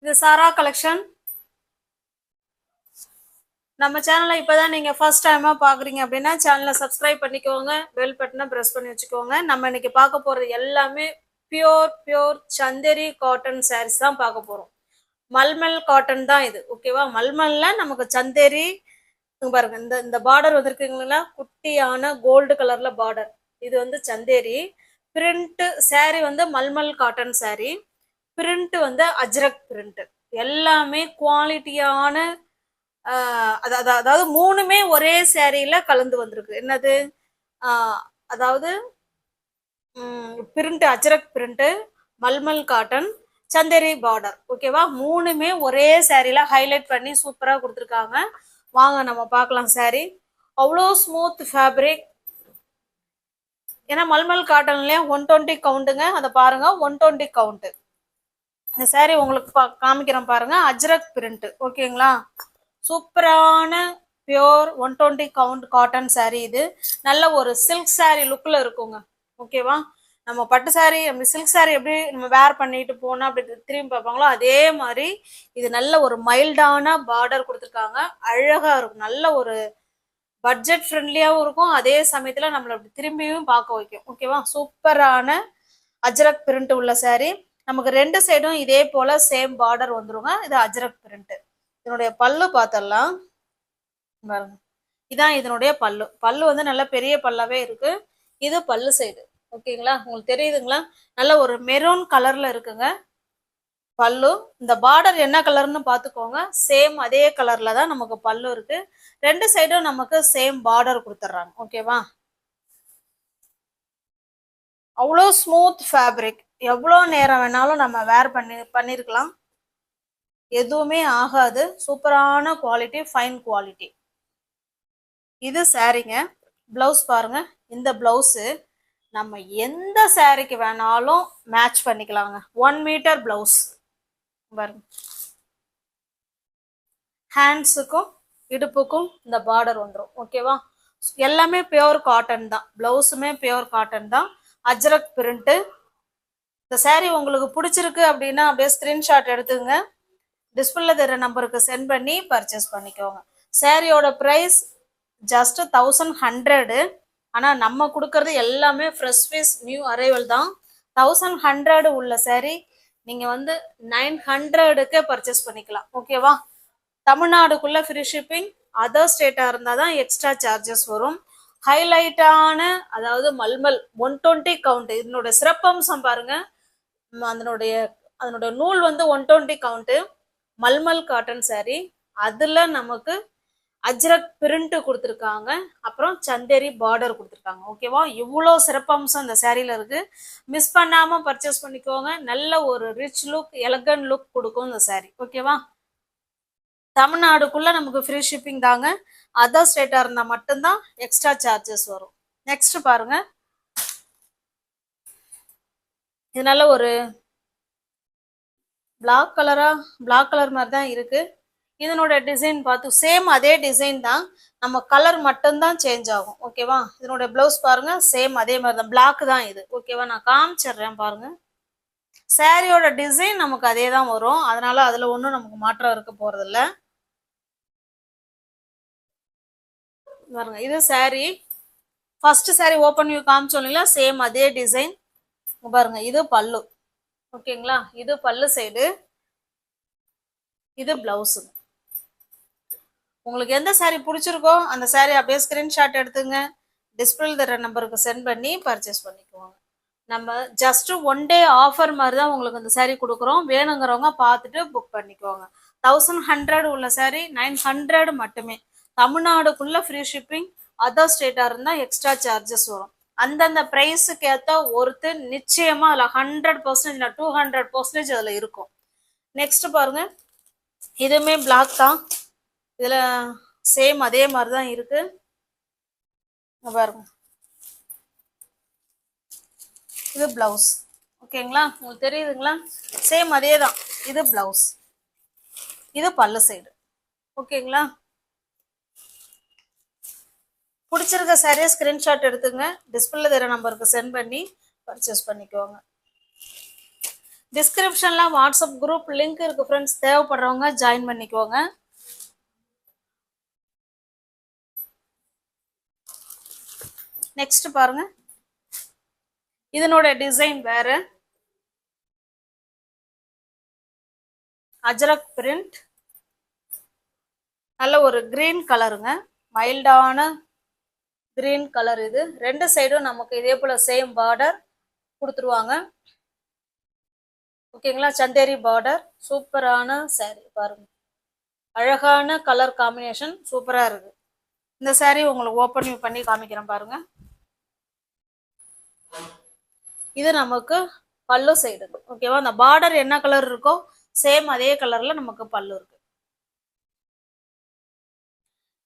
இது சாரா கலெக்ஷன். நம்ம சேனலை இப்பதான் நீங்க ஃபர்ஸ்ட் டைமா பாக்குறீங்க அப்படின்னா சேனலை சப்ஸ்கிரைப் பண்ணிக்கோங்க, பெல் பட்டனை பிரஸ் பண்ணி வச்சுக்கோங்க. நம்ம இன்னைக்கு பார்க்க போறது எல்லாமே பியோர் சந்தேரி காட்டன் சாரீஸ் தான் பார்க்க போறோம். மல்மல் காட்டன் தான் இது, ஓகேவா? மல்மல்ல நமக்கு சந்தேரி பாருங்க. இந்த இந்த பார்டர் வந்திருக்குங்களா, குட்டியான கோல்டு கலர்ல பார்டர். இது வந்து சந்தேரி பிரிண்ட் சாரி, வந்து மல்மல் காட்டன் சாரி. பிரிண்ட் வந்து அஜ்ரக் பிரிண்ட். எல்லாமே குவாலிட்டியான, அதாவது மூணுமே ஒரே சேரீல கலந்து வந்திருக்கு. என்னது? அதாவது print Ajrakh print, mulmul cotton, Chanderi border, ஓகேவா? மூணுமே ஒரே சேரீல ஹைலைட் பண்ணி சூப்பரா கொடுத்துருக்காங்க. வாங்க நம்ம பார்க்கலாம். சாரி அவ்வளோ ஸ்மூத் ஃபேப்ரிக். ஏன்னா மல்மல் காட்டன்லயே 120 கவுண்ட்டுங்க. அதை பாருங்க, 120 கவுண்ட். இந்த சாரி உங்களுக்கு காமிக்கிறேன் பாருங்க. அஜ்ரக் பிரிண்ட், ஓகேங்களா? சூப்பரான பியோர் 120 கவுண்ட் காட்டன் சாரி. இது நல்ல ஒரு சில்க் சாரி லுக்ல இருக்குங்க, ஓகேவா? நம்ம பட்டு சாரி, நம்ம சில்க் சாரி எப்படி நம்ம வேர் பண்ணிட்டு போனா அப்படி திரும்பி பார்ப்பாங்களோ அதே மாதிரி இது நல்ல ஒரு மைல்டான பார்டர் கொடுத்துருக்காங்க. அழகா இருக்கும். நல்ல ஒரு பட்ஜெட் ஃப்ரெண்ட்லியாகவும் இருக்கும், அதே சமயத்துல நம்மளை அப்படி திரும்பியும் பார்க்க வைக்கும், ஓகேவா? சூப்பரான அஜ்ரக் பிரிண்ட் உள்ள சாரி. நமக்கு ரெண்டு சைடும் இதே போல சேம் பார்டர் வந்துருங்க. இது அஜ்ரக் பிரிண்ட். இதனுடைய பல்லு பார்த்தரலாம் பாருங்க. இதான் இதனுடைய பல்லு. பல்லு வந்து நல்ல பெரிய பல்லாவே இருக்கு. இது பல்லு சைடு, ஓகேங்களா? உங்களுக்கு தெரியுதுங்களா? நல்ல ஒரு மெரூன் கலர்ல இருக்குங்க பல்லு. இந்த பார்டர் என்ன கலர்னு பார்த்துக்கோங்க. சேம் அதே கலர்ல தான் நமக்கு பல்லு இருக்கு. ரெண்டு சைடும் நமக்கு சேம் பார்டர் கொடுத்துட்றாங்க, ஓகேவா? அவ்வளோ ஸ்மூத் ஃபேப்ரிக். எவ்வளோ நேரம் வேணாலும் நம்ம வேர் பண்ணிருக்கலாம், எதுவுமே ஆகாது. சூப்பரான குவாலிட்டி, ஃபைன் குவாலிட்டி. இது சாரிங்க. பிளவுஸ் பாருங்க. இந்த பிளவுஸு நம்ம எந்த சாரிக்கு வேணாலும் மேட்ச் பண்ணிக்கலாங்க. 1 மீட்டர் பிளவுஸ் பாருங்க. ஹேண்ட்ஸுக்கும் இடுப்புக்கும் இந்த பார்டர் வந்துடும், ஓகேவா? எல்லாமே பியோர் காட்டன் தான். பிளவுஸுமே பியோர் காட்டன் தான். அஜ்ரக் பிரிண்ட். இந்த சாரி உங்களுக்கு பிடிச்சிருக்கு அப்படின்னா அப்படியே ஸ்கிரீன்ஷாட் எடுத்துங்க, டிஸ்பிளேல தர நம்பருக்கு சென்ட் பண்ணி பர்ச்சேஸ் பண்ணிக்கோங்க. சாரியோட ப்ரைஸ் ஜஸ்ட் 1100. ஆனால் நம்ம கொடுக்கறது எல்லாமே ஃப்ரெஷ் பீஸ், நியூ அரைவல் தான். 1100 உள்ள சாரி நீங்கள் வந்து 900க்கே பர்ச்சேஸ் பண்ணிக்கலாம், ஓகேவா? தமிழ்நாடுக்குள்ள ஃப்ரீ ஷிப்பிங். அதர் ஸ்டேட்டாக இருந்தால் தான் எக்ஸ்ட்ரா சார்ஜஸ் வரும். ஹைலைட்டான, அதாவது மல்மல் 120 கவுண்ட். இதனுடைய சிறப்பம்சம் பாருங்க. அதனுடைய அதனுடைய நூல் வந்து 120 கவுண்ட். Mulmul cotton sorry. அதுல நமக்கு அஜ்ரக் பிரிண்ட் கொடுத்துருக்காங்க, அப்புறம் சந்தேரி பார்டர் கொடுத்துருக்காங்க, ஓகேவா? இவ்வளோ சிறப்பம்சம் இந்த சாரியில இருக்கு. மிஸ் பண்ணாம பர்ச்சேஸ் பண்ணிக்கோங்க. நல்ல ஒரு ரிச் லுக், எலகன் லுக் கொடுக்கும் இந்த சாரி, ஓகேவா? தமிழ்நாடுக்குள்ள நமக்கு ஃப்ரீ ஷிப்பிங் தாங்க. அதர் ஸ்டேட்டா இருந்தா மட்டும்தான் எக்ஸ்ட்ரா சார்ஜஸ் வரும். நெக்ஸ்ட் பாருங்க. இது நல்ல ஒரு பிளாக் கலர் மாதிரி தான் இருக்கு. இதனோட டிசைன் பார்த்து சேம் அதே டிசைன் தான், நம்ம கலர் மட்டும்தான் சேஞ்ச் ஆகும், ஓகேவா? இதனோட பிளவுஸ் பாருங்க, சேம் அதே மாதிரி தான். பிளாக் தான் இது, ஓகேவா? நான் காமிச்சிடுறேன் பாருங்க. சாரியோட டிசைன் நமக்கு அதே தான் வரும், அதனால அதுல ஒன்றும் நமக்கு மாற்றம் இருக்க போறது இல்லை. பாருங்க, இது sari. First sari open view காமிச்சோம் இல்லைங்களா, சேம் அதே டிசைன். பாருங்க, இது பல்லு, ஓகேங்களா? இது பல்லு சைடு, இது பிளவுஸு. உங்களுக்கு எந்த சாரி பிடிச்சிருக்கோ அந்த சாரி அப்படியே ஸ்கிரீன்ஷாட் எடுத்துங்க, டிஸ்பிளே தர நம்பருக்கு சென்ட் பண்ணி பர்ச்சேஸ் பண்ணிக்குவாங்க. நம்ம ஜஸ்ட் 1 டே ஆஃபர் மாதிரி தான் உங்களுக்கு இந்த சாரி கொடுக்குறோம். வேணுங்கிறவங்க பார்த்துட்டு புக் பண்ணிக்குவாங்க. 1100 உள்ள சாரி 900 மட்டுமே. தமிழ்நாடுக்குள்ள ஃப்ரீ ஷிப்பிங். அதர் ஸ்டேட்டா இருந்தா எக்ஸ்ட்ரா சார்ஜஸ் வரும். அந்தந்த பிரைஸுக்கு ஏற்ற ஒருத்தர் நிச்சயமா அதில் 100%, 200% அதில் இருக்கும். நெக்ஸ்ட் பாருங்க. இதுவுமே பிளாக் தான். இதுல சேம் அதே மாதிரி தான் இருக்கு பாருங்க. இது பிளவுஸ், ஓகேங்களா? உங்களுக்கு தெரியுதுங்களா? சேம் அதே தான். இது பிளவுஸ், இது பல்லு சைடு, ஓகேங்களா? பிடிச்சிருக்க சாரியை ஸ்கிரீன்ஷாட் எடுத்துங்க, டிஸ்பிளே தர நம்பருக்கு சென்ட் பண்ணி பர்ச்சேஸ் பண்ணிக்கோங்க. டிஸ்கிரிப்ஷன்ல வாட்ஸ்அப் குரூப் லிங்க் இருக்கு ஃப்ரெண்ட்ஸ், தேவைப்படுறவங்க ஜாயின் பண்ணிக்கோங்க. நெக்ஸ்ட் பாருங்க, இதனோட டிசைன் வேற, அஜரக் பிரிண்ட், நல்ல ஒரு கிரீன் கலருங்க, மைல்டான கிரீன் கலர். இது ரெண்டு சைடும் நமக்கு இதே போல சேம் பார்டர் கொடுத்துருவாங்க. ஓகேங்களா, சந்தேரி பார்டர், சூப்பரான சாரி பாருங்க, அழகான கலர் காம்பினேஷன், சூப்பரா இருக்கு. இந்த சாரி உங்களுக்கு ஓப்பன் பண்ணி காமிக்கிறேன் பாருங்க. இது நமக்கு பல்லு சைடு. ஓகேவா, அந்த பார்டர் என்ன கலர் இருக்கோ சேம் அதே கலர்ல நமக்கு பல்லு இருக்கு.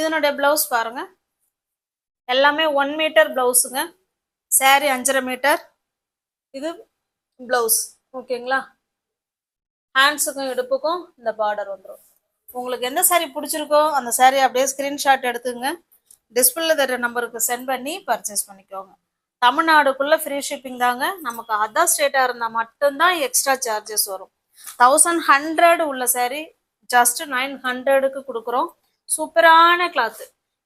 இதனுடைய பிளவுஸ் பாருங்க, எல்லாமே 1 மீட்டர் பிளவுஸுங்க. சாரி 5.5 மீட்டர். இது பிளவுஸ். ஓகேங்களா, ஹேண்ட்ஸுக்கும் இடுப்புக்கும் இந்த பார்டர் வந்துடும். உங்களுக்கு எந்த சாரி பிடிச்சிருக்கோ அந்த சாரி அப்படியே ஸ்கிரீன்ஷாட் எடுத்துங்க, டிஸ்பிளேல தர நம்பருக்கு சென்ட் பண்ணி பர்ச்சேஸ் பண்ணிக்கோங்க. தமிழ்நாடுக்குள்ள ஃப்ரீ ஷிப்பிங் தாங்க. நமக்கு அதர் ஸ்டேட்டா இருந்தா மட்டும்தான் எக்ஸ்ட்ரா சார்ஜஸ் வரும். 1100 உள்ள சாரி ஜஸ்ட் 900க்கு கொடுக்குறோம். சூப்பரான கிளாத்,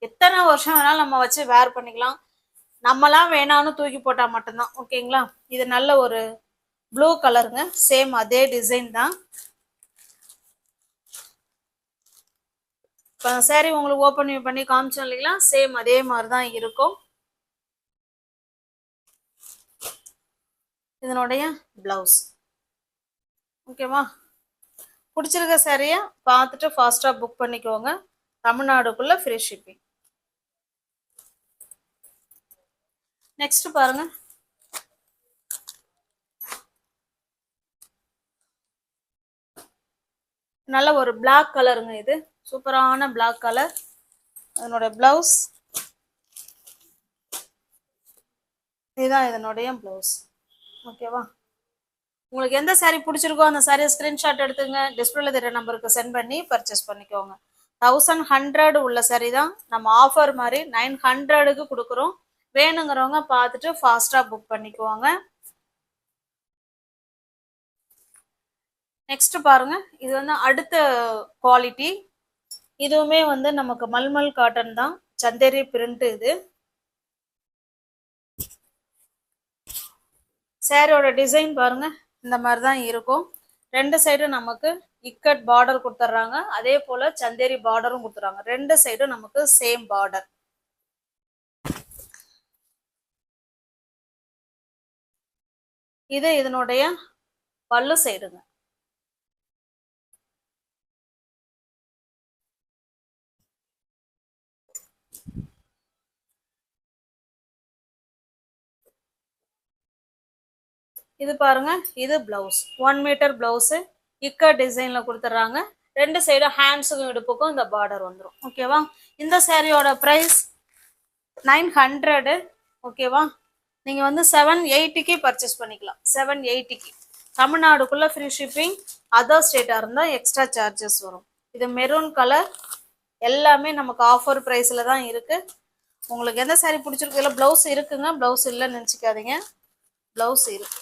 எத்தனை வருஷம் வேணாலும் நம்ம வச்சு வேர் பண்ணிக்கலாம். நம்மலாம் வேணான்னு தூக்கி போட்டா மட்டும்தான். ஓகேங்களா, இது நல்ல ஒரு ப்ளூ கலருங்க, சேம் அதே டிசைன் தான். இப்போ சாரி உங்களுக்கு ஓப்பன் பண்ணி காமிச்சோம் இல்லைங்களா, சேம் அதே மாதிரி தான் இருக்கும். இதனுடைய பிளவுஸ். ஓகேவா, பிடிச்சிருக்க சாரியை பார்த்துட்டு ஃபாஸ்ட்டாக புக் பண்ணிக்கோங்க. தமிழ்நாடுக்குள்ள ஃப்ரீ ஷிப்பிங். நெக்ஸ்ட் பாருங்க, நல்ல ஒரு பிளாக் கலருங்க, இது சூப்பரான பிளாக் கலர். அதனோட பிளவுஸ் இதுதான், இதனுடைய பிளவுஸ். ஓகேவா, உங்களுக்கு எந்த சாரி பிடிச்சிருக்கோ அந்த சாரியை ஸ்கிரீன்ஷாட் எடுத்துங்க, டிஸ்பிளேல தெரிய நம்பருக்கு சென்ட் பண்ணி பர்ச்சேஸ் பண்ணிக்கோங்க. 1100 உள்ள சாரி தான், நம்ம ஆஃபர் மாதிரி 900க்கு கொடுக்குறோம். வேணுங்கிறவங்க பார்த்துட்டு ஃபாஸ்டா புக் பண்ணிக்குவாங்க. நெக்ஸ்ட் பாருங்க, இது வந்து அடுத்த குவாலிட்டி. இதுவுமே வந்து நமக்கு மல்மல் காட்டன் தான், சந்தேரி பிரிண்ட். இது சாரியோட டிசைன் பாருங்க, இந்த மாதிரி தான் இருக்கும். ரெண்டு சைடும் நமக்கு இக்கட் பார்டர் கொடுத்துட்றாங்க, அதே போல சந்தேரி பார்டரும் கொடுத்துறாங்க. ரெண்டு சைடும் நமக்கு சேம் பார்டர். இது இதனுடைய பல்லு சைடுங்க. இது பாருங்க, இது பிளவுஸ் 1 மீட்டர் பிளவுஸ், இக்கட் டிசைன்ல கொடுத்துட்றாங்க. ரெண்டு சைடும் ஹேண்ட்ஸுக்கும் இடுப்புக்கும் இந்த பார்டர் வந்துடும். ஓகேவா, இந்த சாரியோட பிரைஸ் 900. ஓகேவா, நீங்க வந்து 780க்கு பர்ச்சேஸ் பண்ணிக்கலாம். 780க்கு தமிழ்நாடுக்குள்ள ஃப்ரீ ஷிப்பிங். அதர் ஸ்டேட்டா இருந்தா எக்ஸ்ட்ரா சார்ஜஸ் வரும். இது மெரூன் கலர், எல்லாமே நமக்கு ஆஃபர் பிரைஸ்ல தான் இருக்கு. உங்களுக்கு எந்த சாரி பிடிச்சிருக்கு? இல்லை பிளவுஸ் இருக்குங்க, பிளவுஸ் இல்லைன்னு நினச்சிக்காதீங்க, பிளவுஸ் இருக்கு.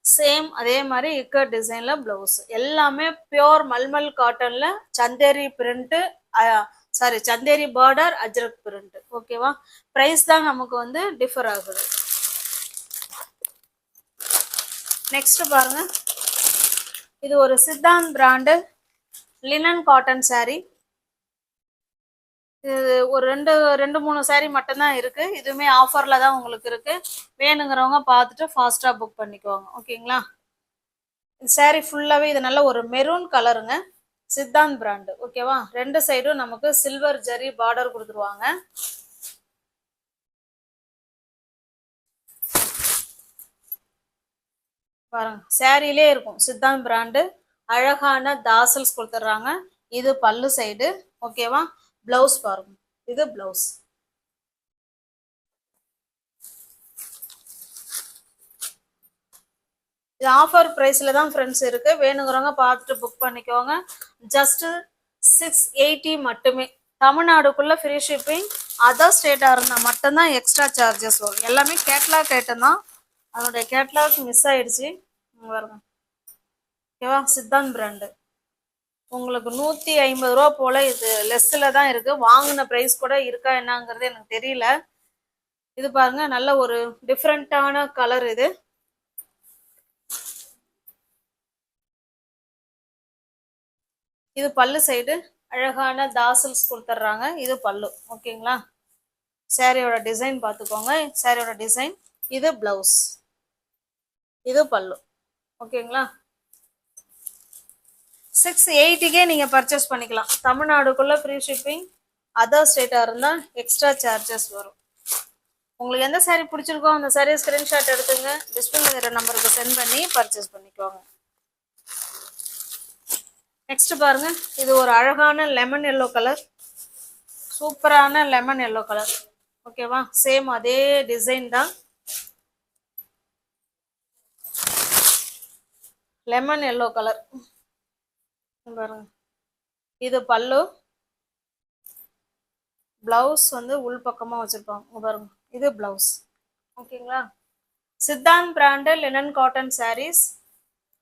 சேம் அதே மாதிரி இக்கட் டிசைன்ல பிளவுஸ். எல்லாமே பியோர் மல்மல் காட்டன்ல Chanderi print, sari Chanderi border, Ajrakh print. ஓகேவா, பிரைஸ் தான் நமக்கு வந்து டிஃபர் ஆகுது. நெக்ஸ்ட் பாருங்க, இது ஒரு Siddhant brand linen cotton sari. இது ஒரு ரெண்டு மூணு சாரி மட்டும்தான் இருக்கு. இதுவுமே ஆஃபர்ல தான் உங்களுக்கு இருக்கு. வேணுங்கிறவங்க பார்த்துட்டு ஃபாஸ்டா புக் பண்ணிக்குவாங்க. ஓகேங்களா, சாரி ஃபுல்லாவே இது நல்ல ஒரு மெரூன் கலருங்க, சித்தாந்த் பிராண்டு. ஓகேவா, ரெண்டு சைடும் நமக்கு சில்வர் ஜரி பார்டர் கொடுத்துருவாங்க. பாருங்க, சாரியிலே இருக்கும் சித்தாந்த் பிராண்டு. அழகான தாசல்ஸ் கொடுத்துட்றாங்க. இது பல்லு சைடு. ஓகேவா, பிளவுஸ் பாருங்க, இது பிளவுஸ். இது ஆஃபர் பிரைஸ்ல தான் ஃப்ரெண்ட்ஸ் இருக்கு. வேணுங்கிறவங்க பார்த்துட்டு புக் பண்ணிக்கோங்க. ஜஸ்ட் 680 மட்டுமே. தமிழ்நாடுக்குள்ள ஃப்ரீ ஷிப்பிங். அதர் ஸ்டேட்டாக இருந்தால் மட்டும்தான் எக்ஸ்ட்ரா சார்ஜஸ் வரும். எல்லாமே கேட்லாக் ஐட்டம் தான். அதனுடைய கேட்லாக் மிஸ் ஆயிடுச்சு. பாருங்க. ஓகேவா? சித்தாந்த் பிராண்டு. உங்களுக்கு 150 ரூபா போல இது லெஸ்ஸில் தான் இருக்கு. வாங்கின ப்ரைஸ் கூட இருக்கா என்னங்கிறது எனக்கு தெரியல. இது பாருங்க, நல்ல ஒரு டிஃப்ரெண்டான கலர் இது. இது பல்லு சைடு அழகான தாசல்ஸ் கொடுத்துட்றாங்க. இது பல்லு. ஓகேங்களா? சாரியோட டிசைன் பார்த்துக்கோங்க. சாரியோட டிசைன். இது பிளவுஸ், இது பல்லு. ஓகேங்களா? 680க்கே நீங்க பர்ச்சேஸ் பண்ணிக்கலாம். தமிழ்நாடுக்குள்ள ஃப்ரீ ஷிப்பிங். அதர் ஸ்டேட்டா இருந்தா எக்ஸ்ட்ரா சார்ஜஸ் வரும். உங்களுக்கு எந்த சாரி பிடிச்சிருக்கோ அந்த சாரியை ஸ்கிரீன்ஷாட் எடுத்துங்க. டிஸ்பிளேல இருக்கிற நம்பருக்கு சென்ட் பண்ணி பர்ச்சேஸ் பண்ணிக்கோங்க. நெக்ஸ்ட் பாருங்க, இது ஒரு அழகான லெமன் எல்லோ கலர். சூப்பரான லெமன் எல்லோ கலர். ஓகேவா? சேம் அதே டிசைன் தான். லெமன் எல்லோ கலர் பாருங்க. இது பல்லு. பிளவுஸ் வந்து உள் பக்கமா வச்சிருப்பாங்க பாருங்க. இது பிளவுஸ். ஓகேங்களா? Siddhant brand linen cotton sarees.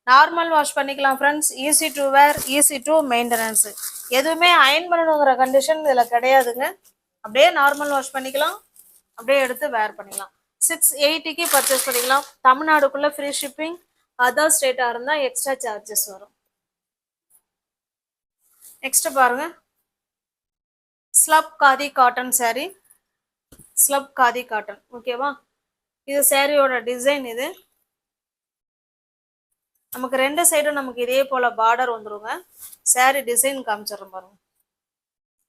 Normal wash பண்ணிக்கலாம் friends. Easy to wear, easy to maintenance. எதுவுமே அயன் பண்ணணுங்கிற கண்டிஷன் இதில் கிடையாதுங்க. அப்படியே நார்மல் வாஷ் பண்ணிக்கலாம், அப்படியே எடுத்து வேர் பண்ணிக்கலாம். 680க்கு பர்ச்சேஸ் பண்ணிக்கலாம். தமிழ்நாடுக்குள்ள ஃப்ரீ ஷிப்பிங். அதர் ஸ்டேட்டாக இருந்தால் எக்ஸ்ட்ரா சார்ஜஸ் வரும். நெக்ஸ்ட் பாருங்க, slub khadi cotton sorry. Slub khadi cotton. ஓகேவா? இது சாரியோட டிசைன். இது நமக்கு ரெண்டு சைடும் நமக்கு இதே போல பார்டர் வந்துருங்க. சாரி டிசைன் காமிச்சிடறோம் பாருங்க.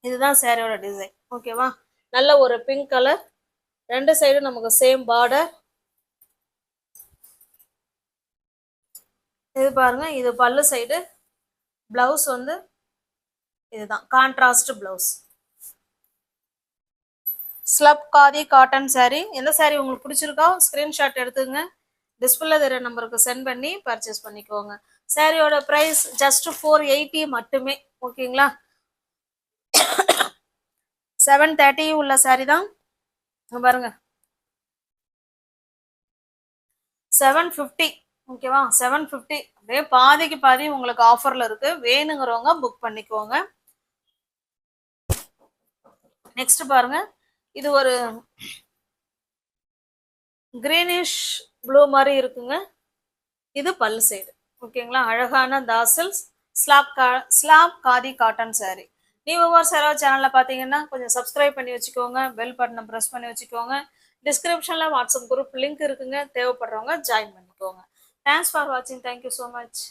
இதுதான் சாரியோட டிசைன். ஓகேவா? நல்ல ஒரு பிங்க் கலர். ரெண்டு சைடும் நமக்கு சேம் பார்டர். இது பாருங்க, இது பல்லு சைடு. பிளவுஸ் வந்து இதுதான் contrast blouse. Slub khadi cotton sorry. எந்த சாரி உங்களுக்கு பிடிச்சிருக்கோ ஸ்கிரீன்ஷாட் எடுத்துங்க. டிஸ்பிளே தெரிய நம்பருக்கு சென்ட் பண்ணி பர்ச்சேஸ் பண்ணிக்கோங்க. சாரியோட பிரைஸ் ஜஸ்ட் 480 மட்டுமே. ஓகேங்களா? 730 உள்ள சாரி தான் பாருங்க. 750. ஓகேவா? 750. அப்படியே பாதிக்கு பாதி உங்களுக்கு ஆஃபர்ல இருக்கு. வேணுங்கிறவங்க புக் பண்ணிக்கோங்க. நெக்ஸ்ட் பாருங்க, இது ஒரு கிரீனிஷ் ப்ளூ மாதிரி இருக்குங்க. இது பல்லு சைடு. ஓகேங்களா? அழகான tassels. Slub khadi cotton sari. நீங்க ஒவ்வொரு யாராவது சேனல்ல பாத்தீங்கன்னா கொஞ்சம் சப்ஸ்கிரைப் பண்ணி வச்சுக்கோங்க. பெல் பட்டனை ப்ரெஸ் பண்ணி வச்சுக்கோங்க. டிஸ்கிரிப்ஷன்ல வாட்ஸ்அப் குரூப் லிங்க் இருக்குங்க. தேவைப்படுறவங்க ஜாயின் பண்ணிக்கோங்க. தேங்க்ஸ் ஃபார் வாட்சிங். Thank you so much.